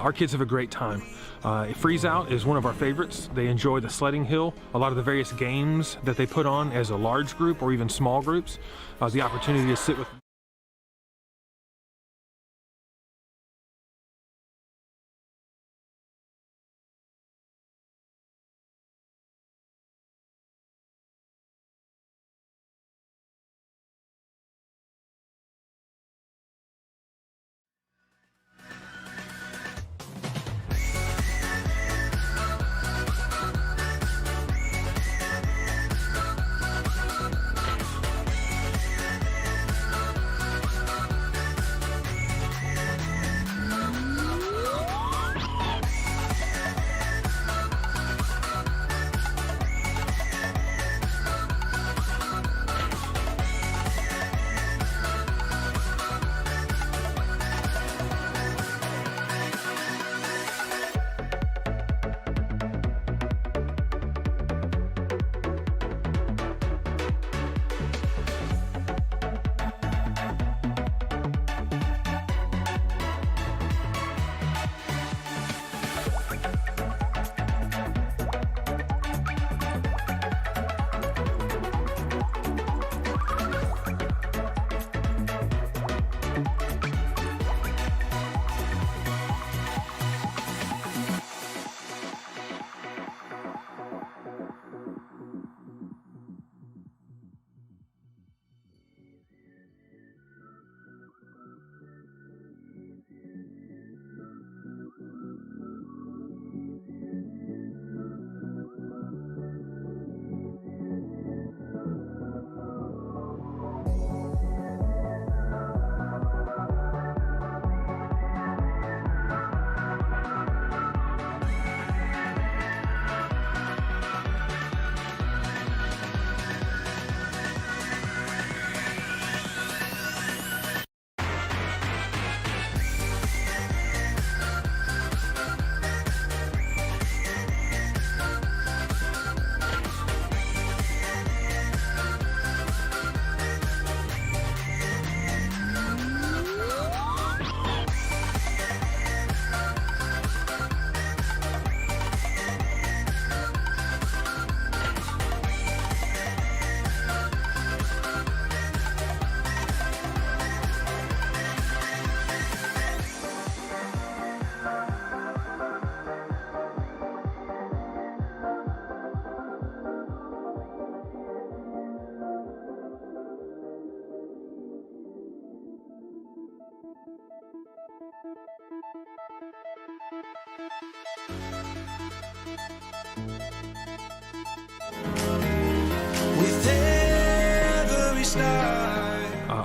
Our kids have a great time. Freeze Out is one of our favorites. They enjoy the sledding hill, a lot of the various games that they put on as a large group or even small groups, the opportunity to sit with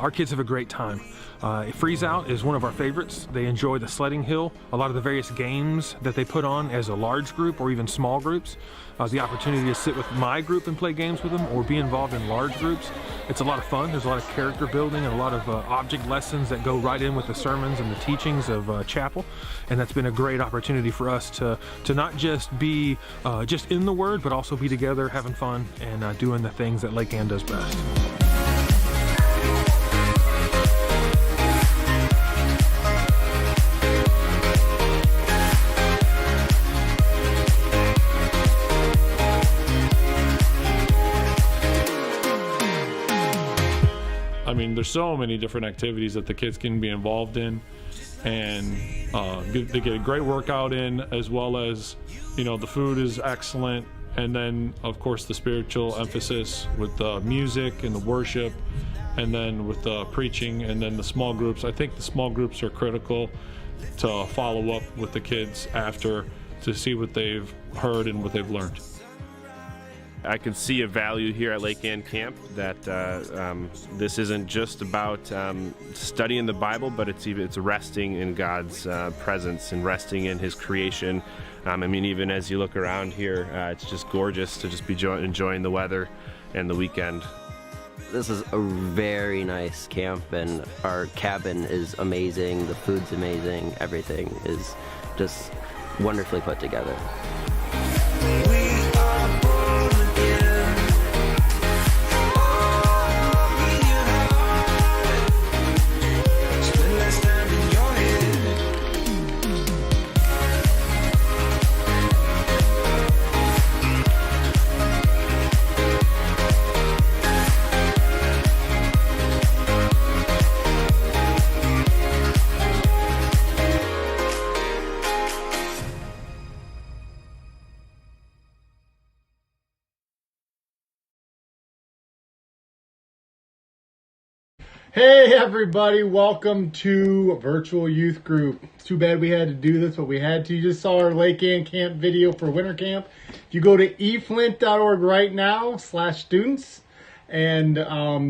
Our kids have a great time. Freeze Out is one of our favorites. They enjoy the sledding hill, a lot of the various games that they put on as a large group or even small groups, the opportunity to sit with my group and play games with them or be involved in large groups. It's a lot of fun. There's a lot of character building and a lot of object lessons that go right in with the sermons and the teachings of chapel, and that's been a great opportunity for us to not just be just in the Word, but also be together having fun and doing the things that Lake Ann does best. I mean, there's so many different activities that the kids can be involved in, and they get a great workout in, as well as, the food is excellent, and then of course the spiritual emphasis with the music and the worship, and then with the preaching, and then the small groups. I think the small groups are critical to follow up with the kids after to see what they've heard and what they've learned. I can see a value here at Lake Ann Camp that this isn't just about studying the Bible, but it's resting in God's presence and resting in His creation. I mean, even as you look around here, it's just gorgeous to just be enjoying the weather and the weekend. This is a very nice camp, and our cabin is amazing, the food's amazing, everything is just wonderfully put together. Hey everybody, welcome to Virtual Youth Group. It's too bad we had to do this, but we had to. You just saw our Lake Ann Camp video for winter camp. If you go to eflint.org right now /students, and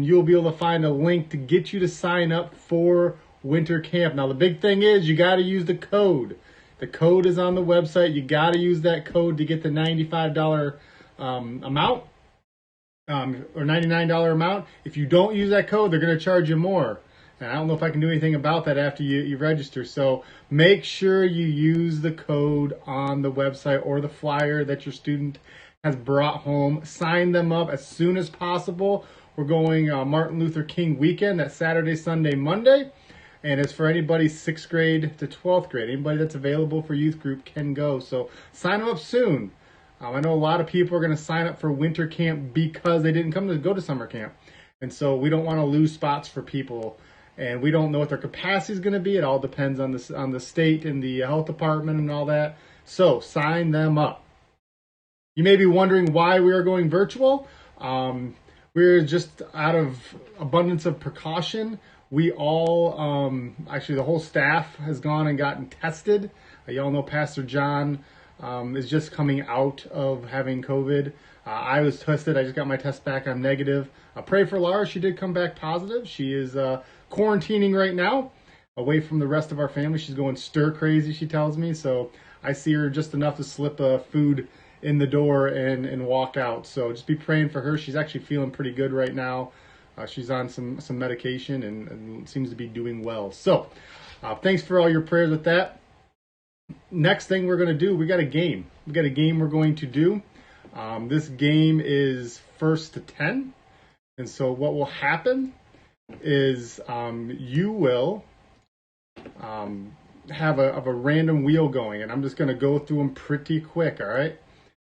you'll be able to find a link to get you to sign up for winter camp. Now the big thing is you got to use the code. The code is on the website. You got to use that code to get the $95 amount. Or $99 amount. If you don't use that code, they're going to charge you more. And I don't know if I can do anything about that after you register. So make sure you use the code on the website or the flyer that your student has brought home. Sign them up as soon as possible. We're going Martin Luther King weekend. That's Saturday, Sunday, Monday. And it's for anybody 6th grade to 12th grade. Anybody that's available for youth group can go. So sign them up soon. I know a lot of people are going to sign up for winter camp because they didn't go to summer camp. And so we don't want to lose spots for people. And we don't know what their capacity is going to be. It all depends on the state and the health department and all that. So sign them up. You may be wondering why we are going virtual. We're just out of abundance of precaution. We all, actually the whole staff has gone and gotten tested. Y'all know Pastor John is just coming out of having COVID. I was tested. I just got my test back. I'm negative. Pray for Laura. She did come back positive. She is quarantining right now, away from the rest of our family. She's going stir crazy, she tells me. So I see her just enough to slip food in the door and walk out. So just be praying for her. She's actually feeling pretty good right now. She's on some medication and seems to be doing well. So thanks for all your prayers with that. Next thing we're going to do, we got a game. We got a game we're going to do. This game is 1st to 10. And so what will happen is you will have a random wheel going. And I'm just going to go through them pretty quick, all right?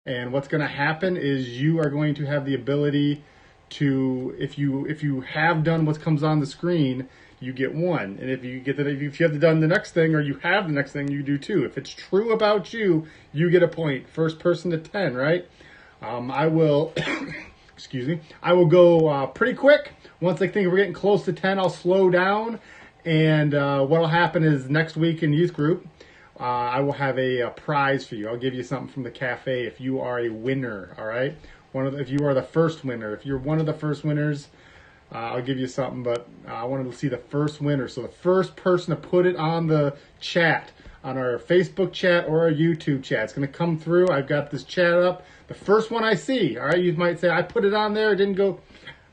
And what's going to happen is you are going to have the ability to, if you have done what comes on the screen, you get 1. And if you have done the next thing or you have the next thing, you do 2. If it's true about you, you get a point. First person to 10, right? I will, excuse me, I will go pretty quick. Once I think we're getting close to 10, I'll slow down. And what will happen is next week in youth group, I will have a prize for you. I'll give you something from the cafe if you are a winner, all right? If you are the first winner. If you're one of the first winners, I'll give you something, but I wanted to see the first winner. So the first person to put it on the chat, on our Facebook chat or our YouTube chat, it's going to come through. I've got this chat up. The first one I see, all right, you might say, I put it on there, it didn't go.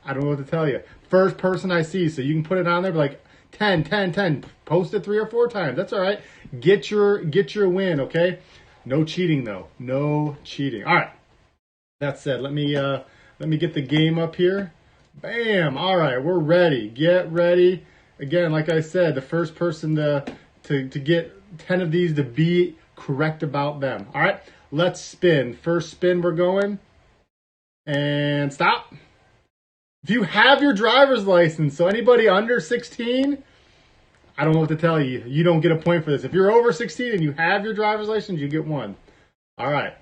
I don't know what to tell you. First person I see, so you can put it on there, like 10, 10, 10. Post it 3 or 4 times. That's all right. Get your win, okay? No cheating, though. No cheating. All right. That said, let me get the game up here. Bam! All right, we're ready. Get ready. Again, like I said, the first person to get 10 of these to be correct about them. All right, let's spin. First spin we're going. And stop. If you have your driver's license, so anybody under 16, I don't know what to tell you. You don't get a point for this. If you're over 16 and you have your driver's license, you get 1. All right,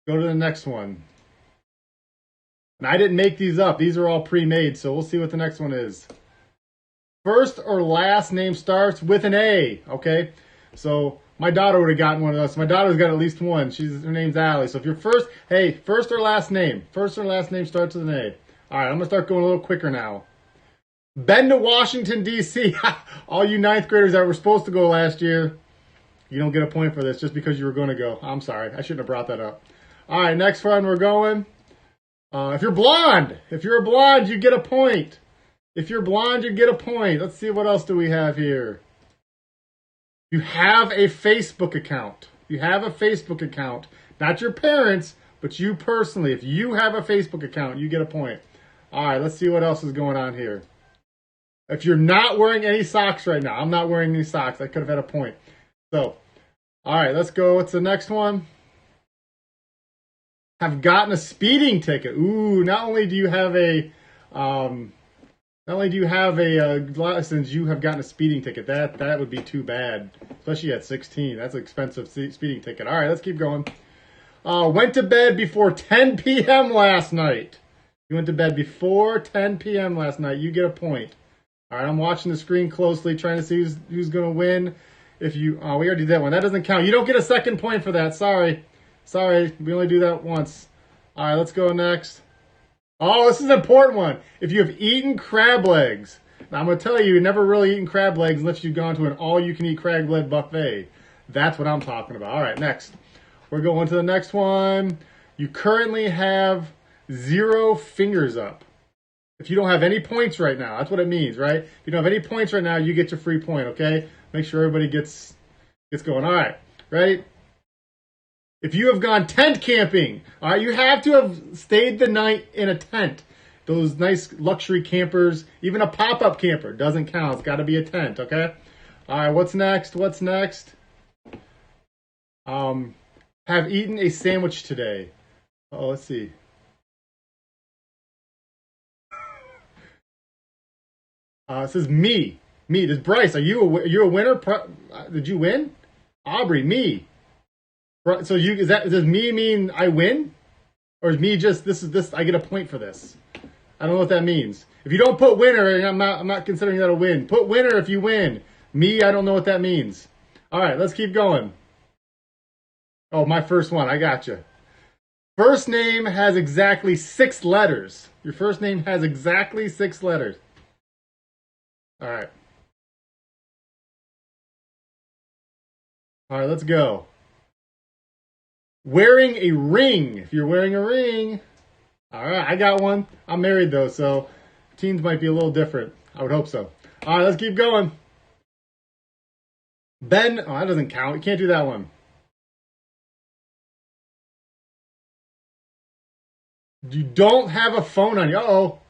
go to the next one. And I didn't make these up. These are all pre-made, so we'll see what the next one is. First or last name starts with an A, okay? So my daughter would have gotten one of those. My daughter's got at least 1. Her name's Allie. So if you're first or last name. First or last name starts with an A. All right, I'm going to start going a little quicker now. Been to Washington, D.C. All you 9th graders that were supposed to go last year, you don't get a point for this just because you were going to go. I'm sorry. I shouldn't have brought that up. All right, next one we're going. If you're blonde, you get a point. If you're blonde, you get a point. Let's see, what else do we have here? You have a Facebook account. You have a Facebook account. Not your parents, but you personally. If you have a Facebook account, you get a point. All right, let's see what else is going on here. If you're not wearing any socks right now, I'm not wearing any socks. I could have had a point. So, all right, let's go. What's the next one? Have gotten a speeding ticket. Ooh, not only do you have a license, you have gotten a speeding ticket. That would be too bad, especially at 16. That's an expensive speeding ticket. All right, let's keep going. Went to bed before 10 p.m. last night. You went to bed before 10 p.m. last night. You get a point. All right, I'm watching the screen closely, trying to see who's going to win. If you, oh, we already did that one. That doesn't count. You don't get a second point for that. Sorry. Sorry. We only do that once. All right, let's go next. Oh, this is an important one. If you have eaten crab legs. Now, I'm going to tell you, you've never really eaten crab legs unless you've gone to an all-you-can-eat crab leg buffet. That's what I'm talking about. All right, next. We're going to the next one. You currently have 0 fingers up. If you don't have any points right now, that's what it means, right? If you don't have any points right now, you get your free point, okay? Make sure everybody gets going. All right, ready? If you have gone tent camping, all right, you have to have stayed the night in a tent. Those nice luxury campers, even a pop-up camper doesn't count. It's got to be a tent, okay? All right, what's next? What's next? Have eaten a sandwich today. Oh, let's see. It says me. Me. Does Bryce? Are you a winner? Did you win? Aubrey, me. So does me mean I win, or is me just this? I get a point for this. I don't know what that means. If you don't put winner, I'm not considering that a win. Put winner if you win. Me, I don't know what that means. All right, let's keep going. Oh, my first one. I got you. First name has exactly 6 letters. Your first name has exactly 6 letters. All right. All right, let's go. Wearing a ring. If you're wearing a ring. All right, I got one. I'm married, though, so teens might be a little different. I would hope so. All right, let's keep going. Ben. Oh, that doesn't count. You can't do that one. You don't have a phone on you. Uh-oh.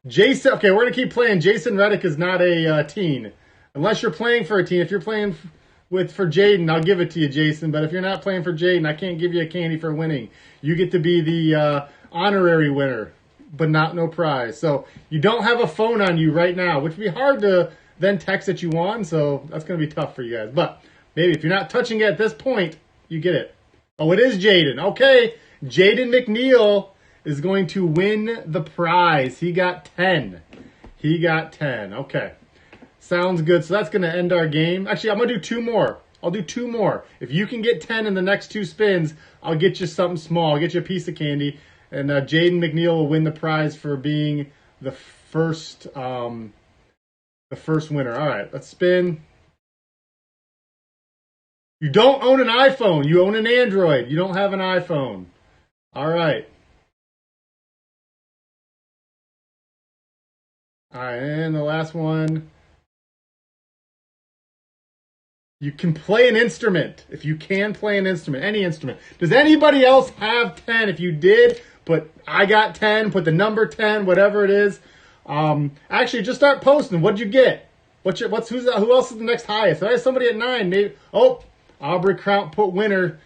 Jason. Okay, we're going to keep playing. Jason Reddick is not a teen. Unless you're playing for a teen. If you're playing for Jaden, I'll give it to you, Jason. But if you're not playing for Jaden, I can't give you a candy for winning. You get to be the honorary winner, but no prize. So you don't have a phone on you right now, which would be hard to then text that you won. So that's going to be tough for you guys. But maybe if you're not touching it at this point, you get it. Oh, it is Jaden. Okay, Jaden McNeil is going to win the prize. He got 10. He got 10. Okay. Sounds good. So that's going to end our game. Actually, I'm going to do 2 more. I'll do 2 more. If you can get 10 in the next 2 spins, I'll get you something small. I'll get you a piece of candy. And Jaden McNeil will win the prize for being the first winner. All right, let's spin. You don't own an iPhone. You own an Android. You don't have an iPhone. All right. All right, and the last one. You can play an instrument. If you can play an instrument, any instrument. Does anybody else have 10? If you did, I got 10, put the number 10, whatever it is. Actually, just start posting. What'd you get? Who else is the next highest? I have somebody at 9, maybe. Oh, Aubrey Crout put winner.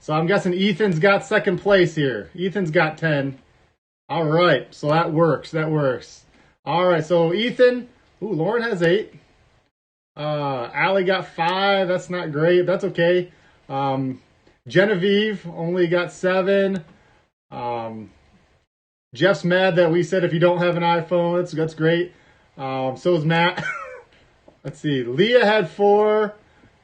So I'm guessing Ethan's got second place here. Ethan's got 10. All right, so that works. That works. All right, so Ethan. Ooh, Lauren has 8. Allie got 5. That's not great. That's okay. Genevieve only got 7. Jeff's mad that we said if you don't have an iPhone, that's great. So is Matt. Let's see. Leah had 4,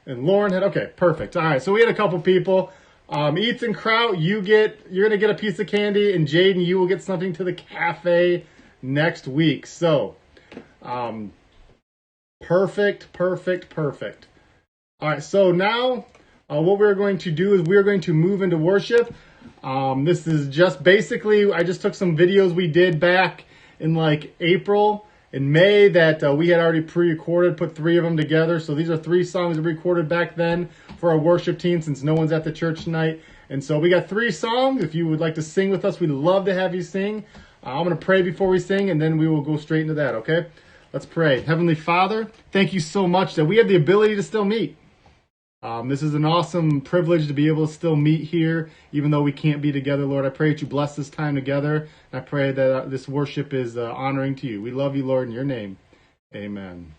and Lauren had. Okay, perfect. All right, so we had a couple people. Ethan Kraut, you're gonna get a piece of candy, and Jaden, you will get something to the cafe next week. So, perfect. All right, so now what we're going to do is we're going to move into worship. This is just basically, I just took some videos we did back in like April and May that we had already pre-recorded, put 3 of them together. So these are 3 songs we recorded back then for our worship team since no one's at the church tonight. And so we got 3 songs. If you would like to sing with us, we'd love to have you sing. I'm going to pray before we sing, and then we will go straight into that, okay? Let's pray. Heavenly Father, thank you so much that we have the ability to still meet. This is an awesome privilege to be able to still meet here, even though we can't be together, Lord. I pray that you bless this time together. I pray that this worship is honoring to you. We love you, Lord, in your name. Amen.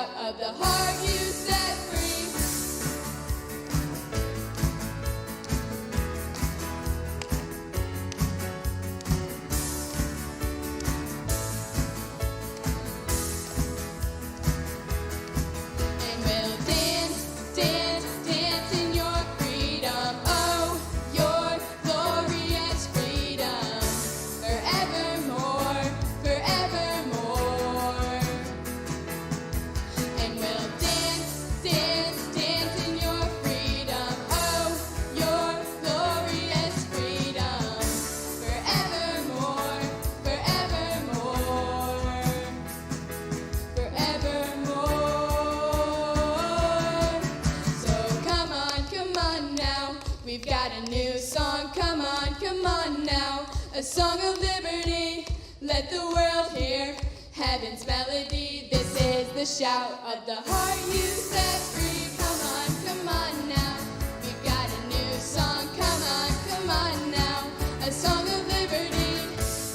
shout of the heart you set free. And we'll dance, dance, dance in your freedom. Oh, your glorious freedom. Forevermore, forevermore. And we'll dance, dance, dance in your freedom. Oh, your glorious freedom. Forevermore, forevermore. Forevermore. So come on now. We've got a new song. Come on now. A song of liberty. Let the world hear heaven's melody. This is the shout of the heart you set free. Come on now. We've got a new song. Come on now. A song of liberty.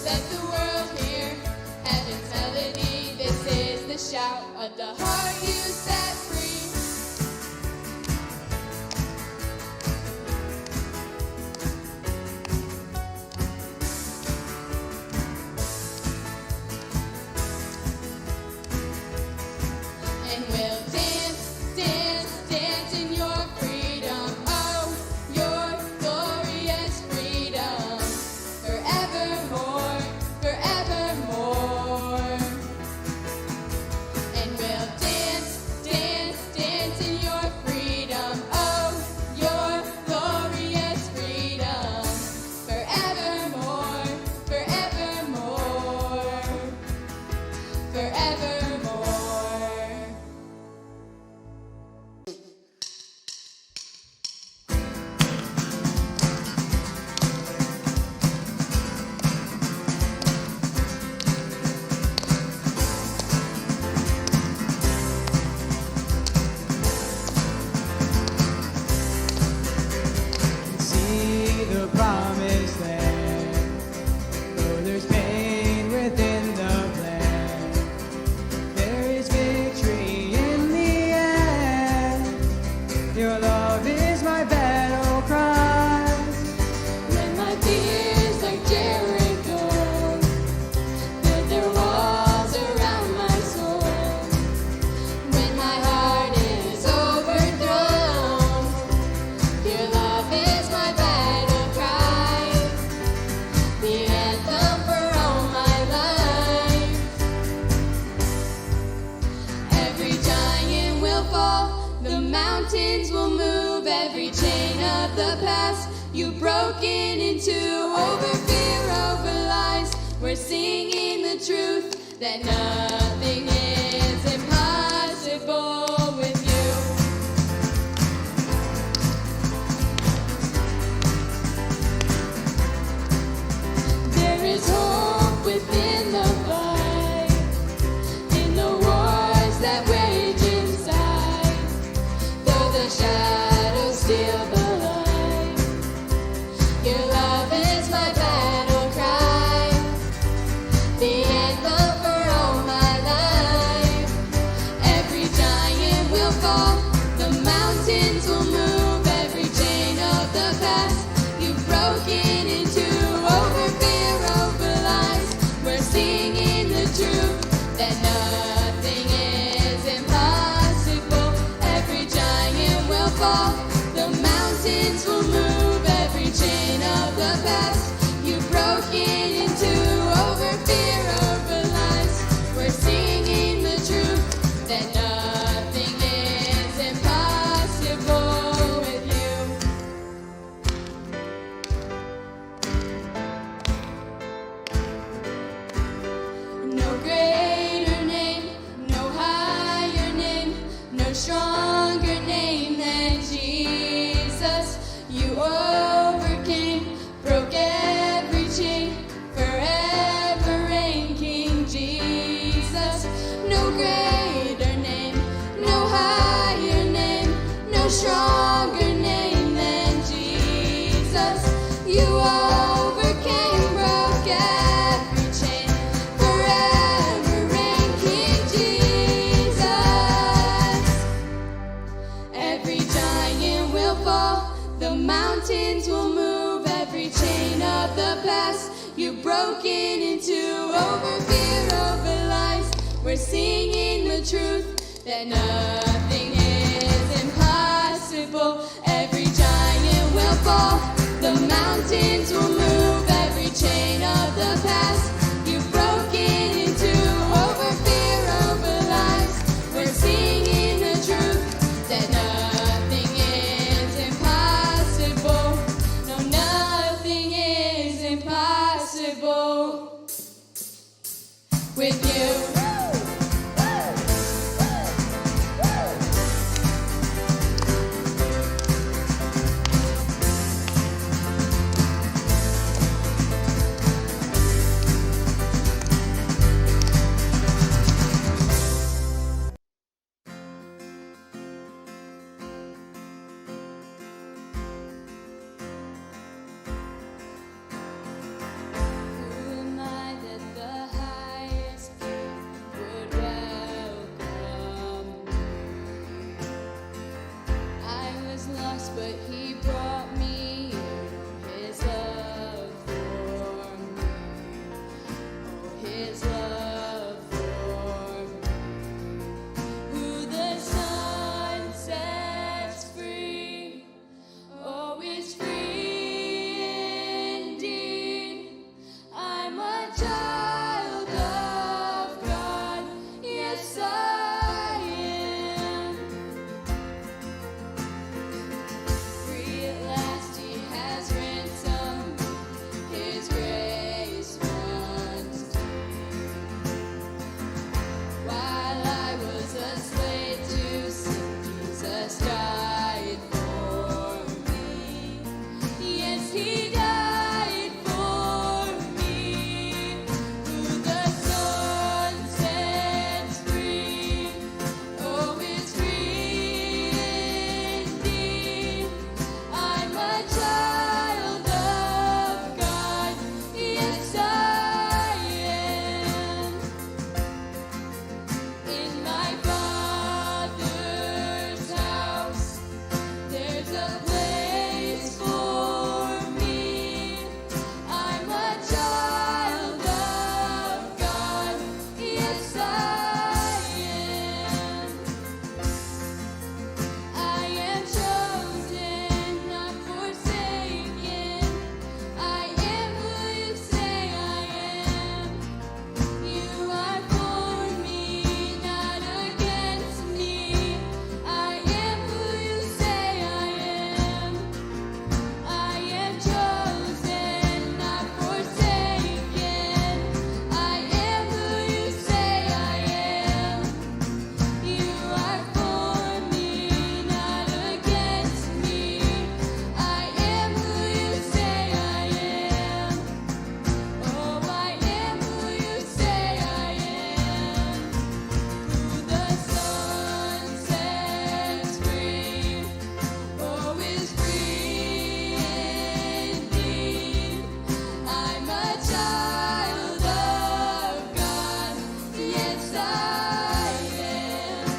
Let the world hear heaven's melody. This is the shout of the heart you set free. And we'll dance, dance, dance in your freedom. Oh, your glorious freedom. Forevermore, forevermore. And we'll dance, dance, dance in your freedom. Oh, your glorious freedom. Forevermore, forevermore. Forevermore. See the promised land. Though there's pain within the plan, there is victory in the end. Your love is my battle cry. When my fears like Jericho build their walls around my soul, when my heart is overthrown, your love is my battle cry, the anthem for all my life. Every giant will fall, the mountains will move, every chain of the past you've broken into. Over fear, over lies, we're singing the truth that nothing is impossible with you. There is hope within the fight, in the wars that wage inside. Though the shadows steal the light, your love is my battle cry, the anthem for all my life. Every giant will fall, the mountains will move, every chain of the past you've broken into. Over fear, over lies, we're singing the truth that nothing is impossible. Every giant will fall, the mountains will move, every chain of the past you've broken into. Over fear, over lies, we're singing the truth that nothing is impossible with you. No greater name, no higher name, no stronger name than Jesus. The mountains will move, every chain of the past you've broken into. Over fear, over lies, we're singing the truth that nothing is impossible. Every giant will fall, the mountains will move, every chain of the past you've broken into. Over fear, over lies, we're singing the truth that nothing is impossible. No, nothing is impossible with you. Who am I that the highest king would welcome me? I was lost, but he brought me here. His love for me. Oh, his love for me. Who the sun sets free, oh, is free indeed. I'm a child of God, yes I am. Free at last, he has ransomed his grace once to me. While I was a slave to sin, Jesus died for me. Yes, he died for me. Who the Son sets free, oh, is free indeed. I'm a child of God, yes I am. In my Father's house, there's a place for me. I'm a child of God, yes I am. I am chosen, not forsaken. I am who you say I am. You are for me, not against me. I am who you say I am. I am chosen, not forsaken. I am who you say I am. You are for me, not against me. I am who you say I am. Oh, I am who you say I am. Who the Son sets free, oh, is free indeed. I'm a child of God, yes I am.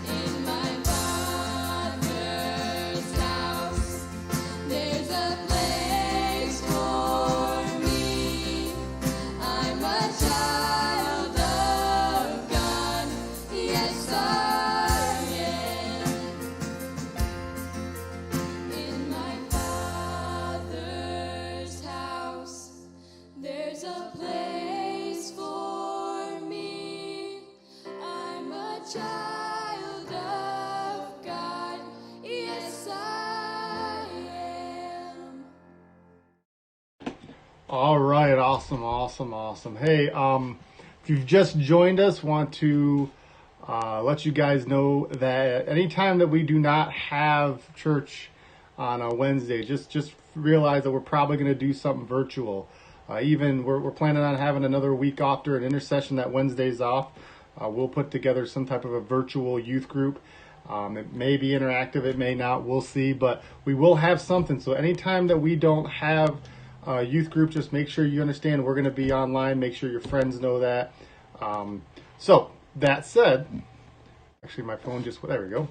In my Father's house, there's a place for me. I'm a child of God, yes I am. In my Father's house, there's a place for me. I'm a child of God, yes I am. All right, awesome. Hey, if you've just joined us, want to let you guys know that anytime that we do not have church on a Wednesday, just realize that we're probably going to do something virtual. Even we're planning on having another week off during intercession that Wednesday's off. We'll put together some type of a virtual youth group. It may be interactive, it may not, we'll see, but we will have something. So anytime that we don't have a youth group, just make sure you understand we're going to be online. Make sure your friends know that. So that said, actually my phone just, there we go.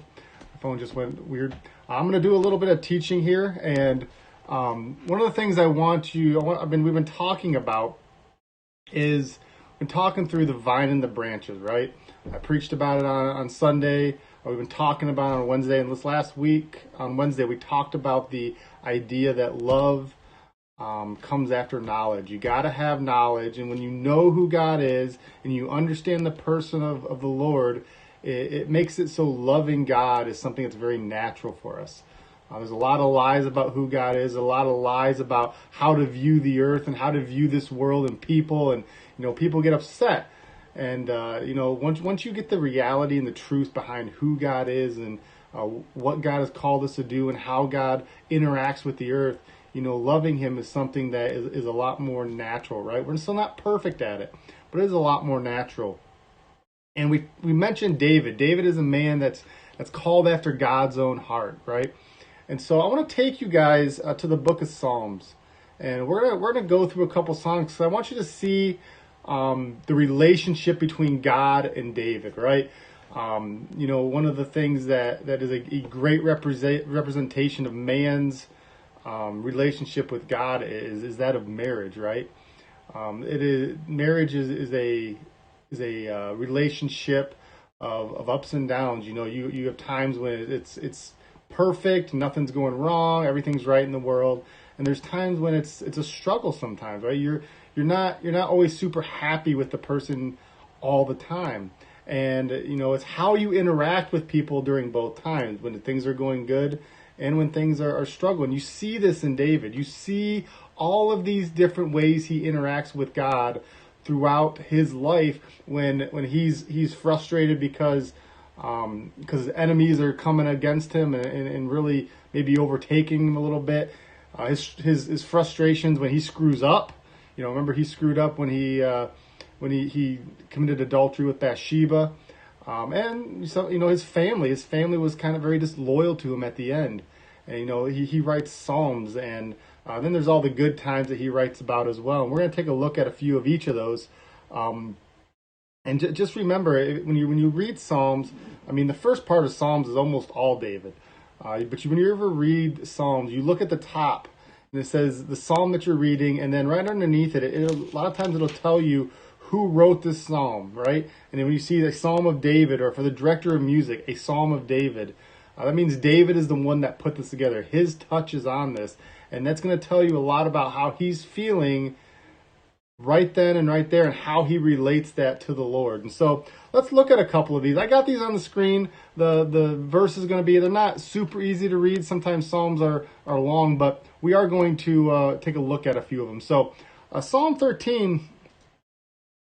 phone just went weird. I'm going to do a little bit of teaching here, and one of the things we've been talking about is been talking through the vine and the branches, right? I preached about it on Sunday. We've been talking about it on Wednesday, and this last week on Wednesday we talked about the idea that love comes after knowledge. You got to have knowledge, and when you know who God is and you understand the person of the Lord, it makes it so loving God is something that's very natural for us. There's a lot of lies about who God is, a lot of lies about how to view the earth and how to view this world and people, and people get upset. And once you get the reality and the truth behind who God is and what God has called us to do and how God interacts with the earth, loving Him is something that is a lot more natural, right? We're still not perfect at it, but it is a lot more natural. And we mentioned David. David is a man that's called after God's own heart, right? And so I want to take you guys to the book of Psalms, and we're gonna go through a couple songs because I want you to see the relationship between God and David, right? One of the things that is a great representation of man's relationship with God is that of marriage, right? Marriage is a relationship of ups and downs. You have times when it's perfect, nothing's going wrong, everything's right in the world, and there's times when it's a struggle sometimes, right? You're not always super happy with the person all the time, and it's how you interact with people during both times, when things are going good and when things are struggling. You see this in David. You see all of these different ways he interacts with God throughout his life when he's frustrated because enemies are coming against him and really maybe overtaking him a little bit. His frustrations when he screws up. Remember he screwed up when he committed adultery with Bathsheba. And so, his family was kind of very disloyal to him at the end. And, he writes Psalms, and then there's all the good times that he writes about as well. And we're going to take a look at a few of each of those. And just remember, when you read Psalms, the first part of Psalms is almost all David. But when you ever read Psalms, you look at the top, and it says the psalm that you're reading, and then right underneath it, a lot of times it'll tell you who wrote this psalm, right? And then when you see the Psalm of David, or for the director of music, a Psalm of David, that means David is the one that put this together. His touch is on this, and that's going to tell you a lot about how he's feeling right then and right there, and how he relates that to the Lord. And so let's look at a couple of these. I got these on the screen. The verse is going to be, they're not super easy to read. Sometimes Psalms are long, but we are going to take a look at a few of them. So Psalm 13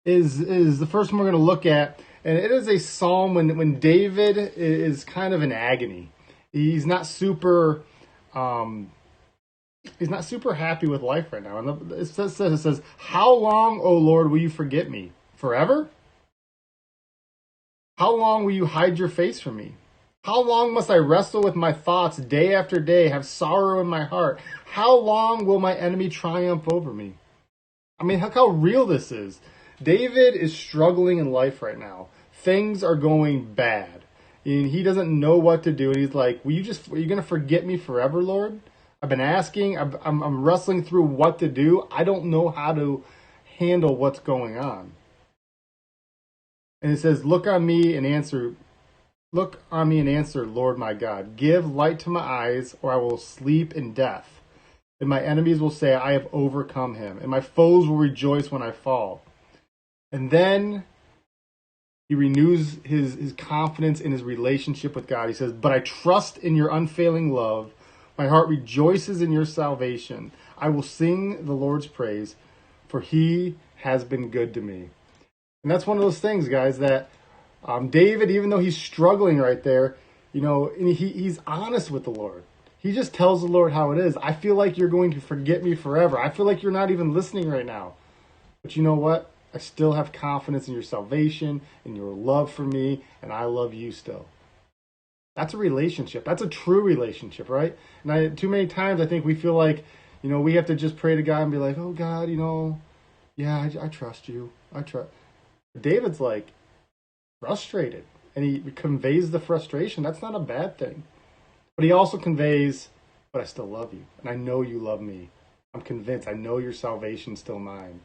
is the first one we're going to look at, and it is a psalm when David is kind of in agony. He's not super happy with life right now. And it says, "How long, O Lord, will you forget me? Forever? How long will you hide your face from me? How long must I wrestle with my thoughts day after day, have sorrow in my heart? How long will my enemy triumph over me?" Look how real this is. David is struggling in life right now. Things are going bad. And he doesn't know what to do. And he's like, are you going to forget me forever, Lord? I've been asking. I'm wrestling through what to do. I don't know how to handle what's going on. And it says, Look on me and answer, Lord my God. Give light to my eyes, or I will sleep in death. And my enemies will say, I have overcome him. And my foes will rejoice when I fall. And then he renews his confidence in his relationship with God. He says, but I trust in your unfailing love. My heart rejoices in your salvation. I will sing the Lord's praise, for he has been good to me. And that's one of those things, guys, that David, even though he's struggling right there, he's honest with the Lord. He just tells the Lord how it is. I feel like you're going to forget me forever. I feel like you're not even listening right now. But you know what? I still have confidence in your salvation and your love for me, and I love you still. That's a relationship. That's a true relationship, right? And too many times I think we feel like, we have to just pray to God and be like, oh God, yeah, I trust you. I trust. David's like frustrated. and he conveys the frustration. That's not a bad thing. But he also conveys, but I still love you, and I know you love me. I'm convinced. I know your salvation's still mine.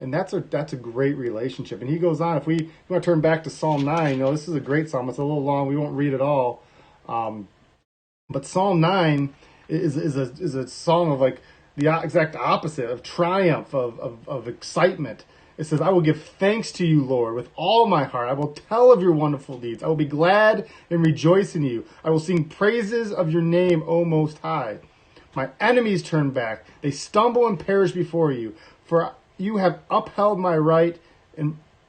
And that's a great relationship. And he goes on. If we want to turn back to Psalm 9, this is a great psalm. It's a little long. We won't read it all. But Psalm 9 is a song of like the exact opposite of triumph, of excitement. It says, I will give thanks to you, Lord, with all my heart. I will tell of your wonderful deeds. I will be glad and rejoice in you. I will sing praises of your name, O Most High. My enemies turn back. They stumble and perish before you. For you have upheld my right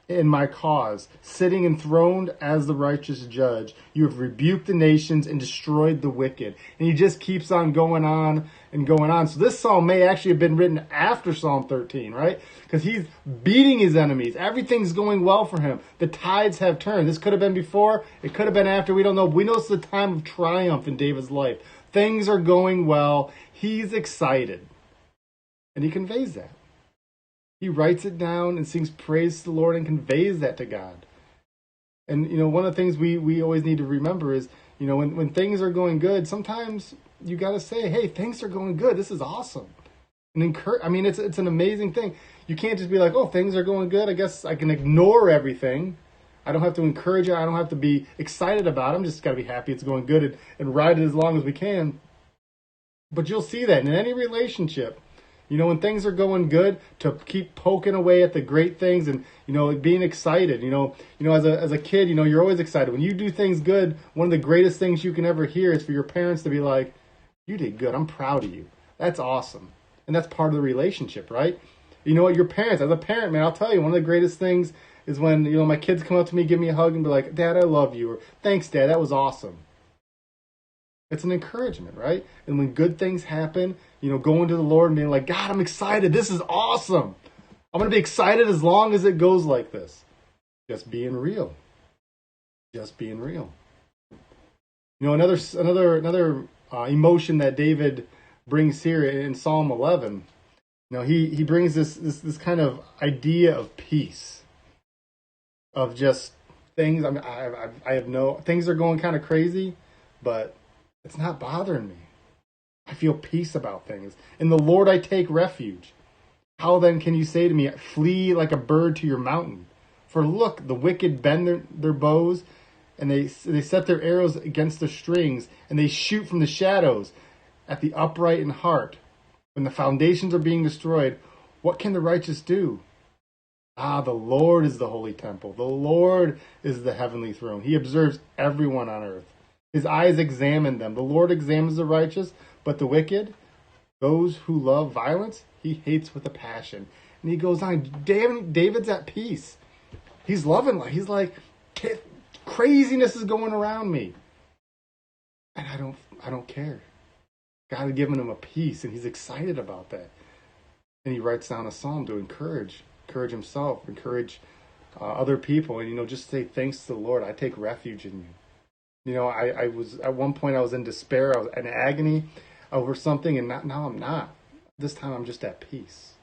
in my cause, sitting enthroned as the righteous judge. You have rebuked the nations and destroyed the wicked. And he just keeps on going on and going on. So this psalm may actually have been written after Psalm 13, right? Because he's beating his enemies. Everything's going well for him. The tides have turned. This could have been before. It could have been after. We don't know. We know it's the time of triumph in David's life. Things are going well. He's excited. And he conveys that. He writes it down and sings praise to the Lord and conveys that to God. And, one of the things we always need to remember is, when things are going good, sometimes you got to say, hey, things are going good. This is awesome. And it's an amazing thing. You can't just be like, oh, things are going good. I guess I can ignore everything. I don't have to encourage it. I don't have to be excited about it. I'm just got to be happy it's going good and ride it as long as we can. But you'll see that in any relationship. When things are going good, to keep poking away at the great things and, being excited. As a kid, you're always excited. When you do things good, one of the greatest things you can ever hear is for your parents to be like, you did good. I'm proud of you. That's awesome. And that's part of the relationship, right? Your parents, as a parent, man, I'll tell you, one of the greatest things is when, my kids come up to me, give me a hug and be like, Dad, I love you. Or thanks, Dad. That was awesome. It's an encouragement, right? And when good things happen, going to the Lord and being like, God, I'm excited. This is awesome. I'm going to be excited as long as it goes like this. Just being real. Just being real. Another emotion that David brings here in Psalm 11. He brings this kind of idea of peace, of just things. I have no things are going kind of crazy, but it's not bothering me. I feel peace about things. In the Lord I take refuge. How then can you say to me, flee like a bird to your mountain? For look, the wicked bend their bows, and they set their arrows against the strings, and they shoot from the shadows at the upright in heart. When the foundations are being destroyed, what can the righteous do? The Lord is the holy temple. The Lord is the heavenly throne. He observes everyone on earth. His eyes examine them. The Lord examines the righteous, but the wicked, those who love violence, he hates with a passion. And he goes on. David's at peace. He's loving life. He's like, craziness is going around me, and I don't care. God had given him a peace, and he's excited about that. And he writes down a psalm to encourage himself, encourage other people, and just say thanks to the Lord. I take refuge in you. I was at one point I was in despair. I was in agony over something, and now I'm not. This time I'm just at peace.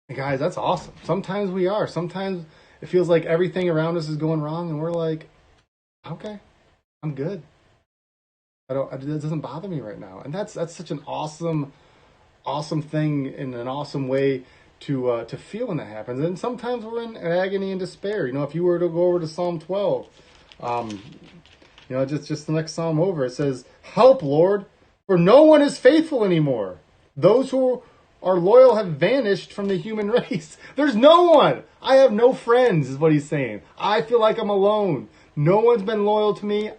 And guys, that's awesome. Sometimes we are. Sometimes it feels like everything around us is going wrong, and we're like, okay, I'm good. It doesn't bother me right now. And that's such an awesome thing and an awesome way to feel when that happens. And sometimes we're in agony and despair. If you were to go over to Psalm 12, just the next psalm over, it says, help, Lord, for no one is faithful anymore. Those who are loyal have vanished from the human race. There's no one. I have no friends, is what he's saying. I feel like I'm alone. No one's been loyal to me.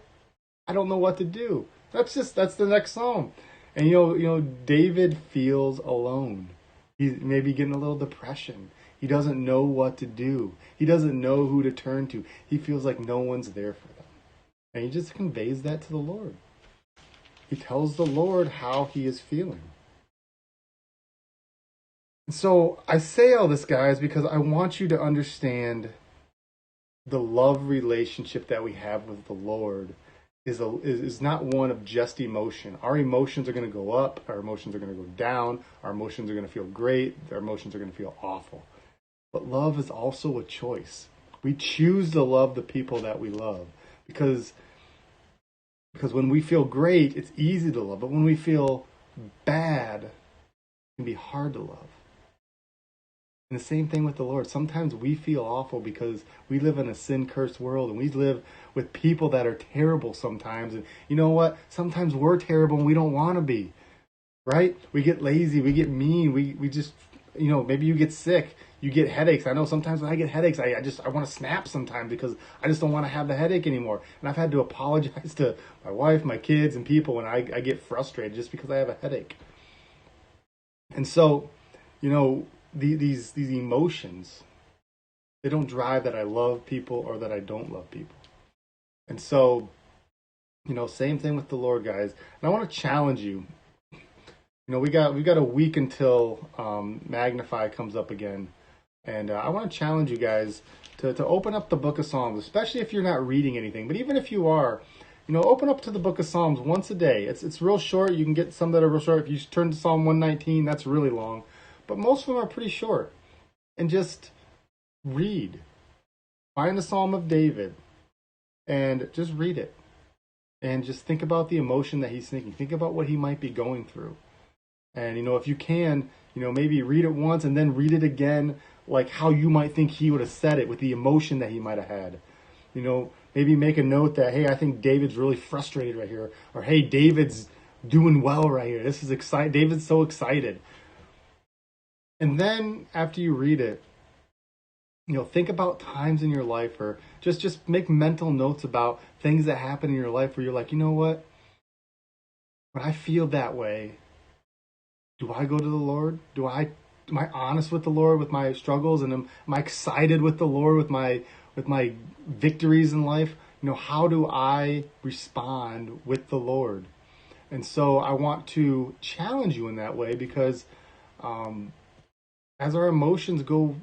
I don't know what to do. That's the next psalm. And David feels alone. He's maybe getting a little depression. He doesn't know what to do. He doesn't know who to turn to. He feels like no one's there for them. And he just conveys that to the Lord. He tells the Lord how he is feeling. And so I say all this, guys, because I want you to understand the love relationship that we have with the Lord is not one of just emotion. Our emotions are going to go up. Our emotions are going to go down. Our emotions are going to feel great. Our emotions are going to feel awful. But love is also a choice. We choose to love the people that we love because when we feel great, it's easy to love. But when we feel bad, it can be hard to love. And the same thing with the Lord. Sometimes we feel awful because we live in a sin-cursed world and we live with people that are terrible sometimes. And you know what? Sometimes we're terrible and we don't want to be, right? We get lazy, we get mean, we just, maybe you get sick, you get headaches. I know sometimes when I get headaches, I want to snap sometimes because I just don't want to have the headache anymore. And I've had to apologize to my wife, my kids, and people when I get frustrated just because I have a headache. And so, these emotions, they don't drive that I love people or that I don't love people. And so, same thing with the Lord, guys. And I want to challenge you. We got a week until Magnify comes up again. And I want to challenge you guys to open up the book of Psalms, especially if you're not reading anything. But even if you are, open up to the book of Psalms once a day. It's real short. You can get some that are real short. If you turn to Psalm 119, that's really long. But most of them are pretty short. And just read. Find the Psalm of David and just read it. And just think about the emotion that he's thinking. Think about what he might be going through. And, if you can, maybe read it once and then read it again, like how you might think he would have said it with the emotion that he might have had. Maybe make a note that, hey, I think David's really frustrated right here. Or, hey, David's doing well right here. This is exciting. David's so excited. And then after you read it, think about times in your life, or just make mental notes about things that happen in your life where you're like, you know what? When I feel that way, do I go to the Lord? Am I honest with the Lord with my struggles? And am I excited with the Lord with my victories in life? How do I respond with the Lord? And so I want to challenge you in that way because as our emotions go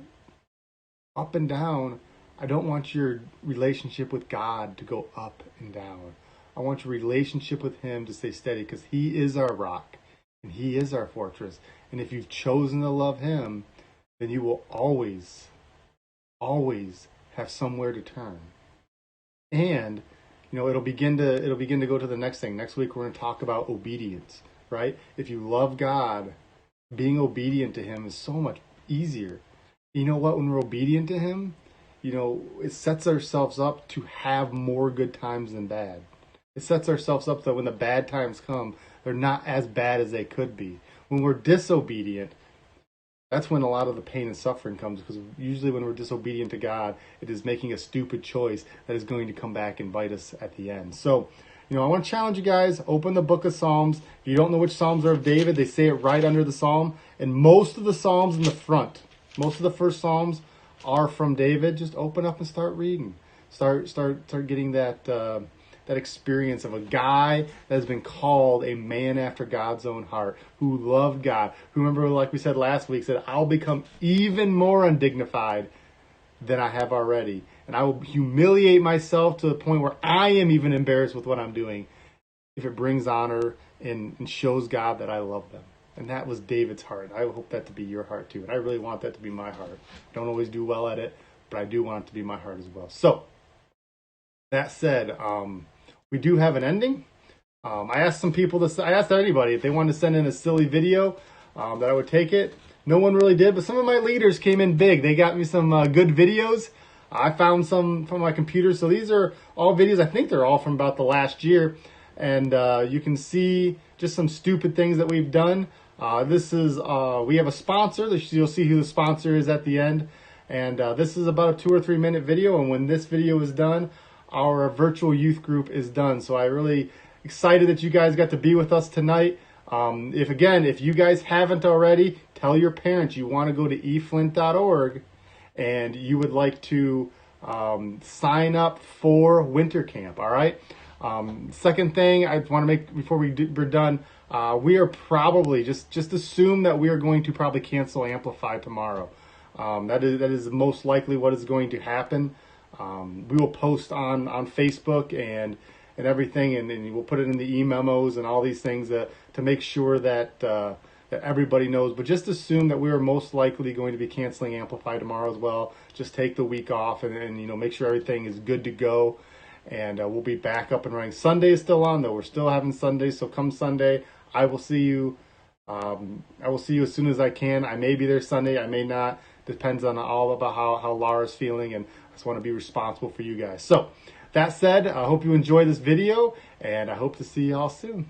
up and down, I don't want your relationship with God to go up and down. I want your relationship with him to stay steady because he is our rock and he is our fortress. And if you've chosen to love him, then you will always, always have somewhere to turn. And it'll begin to go to the next thing. Next week we're going to talk about obedience, right? If you love God, being obedient to him is so much easier. You know what? When we're obedient to him, it sets ourselves up to have more good times than bad. It sets ourselves up that when the bad times come, they're not as bad as they could be. When we're disobedient, that's when a lot of the pain and suffering comes, because usually when we're disobedient to God, it is making a stupid choice that is going to come back and bite us at the end. So, I want to challenge you guys, open the book of Psalms. If you don't know which Psalms are of David, they say it right under the Psalm. And most of the Psalms in the front, most of the first Psalms are from David. Just open up and start reading. Start getting that experience of a guy that has been called a man after God's own heart, who loved God, who, remember, like we said last week, said, I'll become even more undignified than I have already. And I will humiliate myself to the point where I am even embarrassed with what I'm doing if it brings honor and shows God that I love them. And that was David's heart. I hope that to be your heart too. And I really want that to be my heart. Don't always do well at it, but I do want it to be my heart as well. So, that said, we do have an ending. I asked some people I asked anybody if they wanted to send in a silly video that I would take it. No one really did, but some of my leaders came in big. They got me some good videos. I found some from my computer. So these are all videos. I think they're all from about the last year. And you can see just some stupid things that we've done. We have a sponsor. You'll see who the sponsor is at the end. And this is about a 2 or 3 minute video. And when this video is done, our virtual youth group is done. So I'm really excited that you guys got to be with us tonight. If you guys haven't already, tell your parents you want to go to eflint.org and you would like to sign up for winter camp. All right. Second thing I want to make before we're done, we are probably just assume that we are going to probably cancel Amplify tomorrow. That is most likely what is going to happen. We will post on Facebook and everything, and we'll put it in the e-memos and all these things to make sure that that everybody knows. But just assume that we are most likely going to be canceling Amplify tomorrow as well. Just take the week off and you know, make sure everything is good to go. And we'll be back up and running. Sunday is still on though. We're still having Sundays, so come Sunday, I will see you. I will see you as soon as I can. I may be there Sunday, I may not. Depends on all about how Laura's feeling, and I just want to be responsible for you guys. So that said, I hope you enjoy this video, and I hope to see you all soon.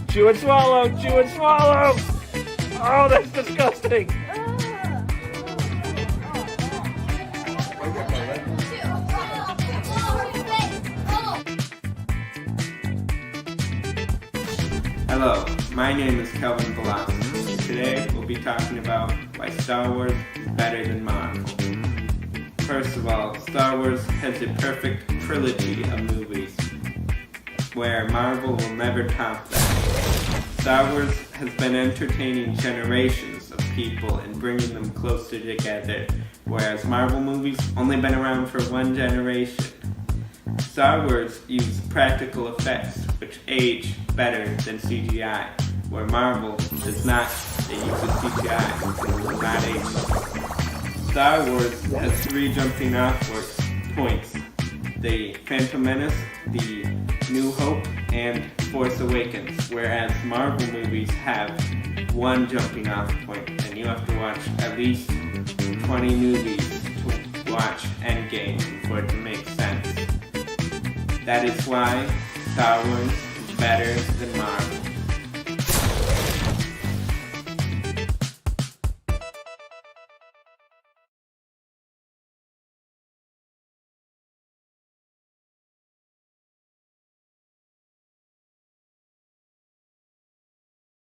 Chew and swallow, chew and swallow. Oh, that's disgusting. Hello, my name is Kelvin Velocity. Today we'll be talking about why Star Wars is better than Marvel. First of all, Star Wars has a perfect trilogy of movies where Marvel will never top that. Star Wars has been entertaining generations of people and bringing them closer together, whereas Marvel movies only been around for one generation. Star Wars uses practical effects which age better than CGI, where Marvel does not. It uses CGI, it does not age. Star Wars has 3 jumping off points: the Phantom Menace, the New Hope, and Force Awakens, whereas Marvel movies have 1 jumping off point, and you have to watch at least 20 movies to watch Endgame for it to make sense. That is why Star Wars is better than Marvel.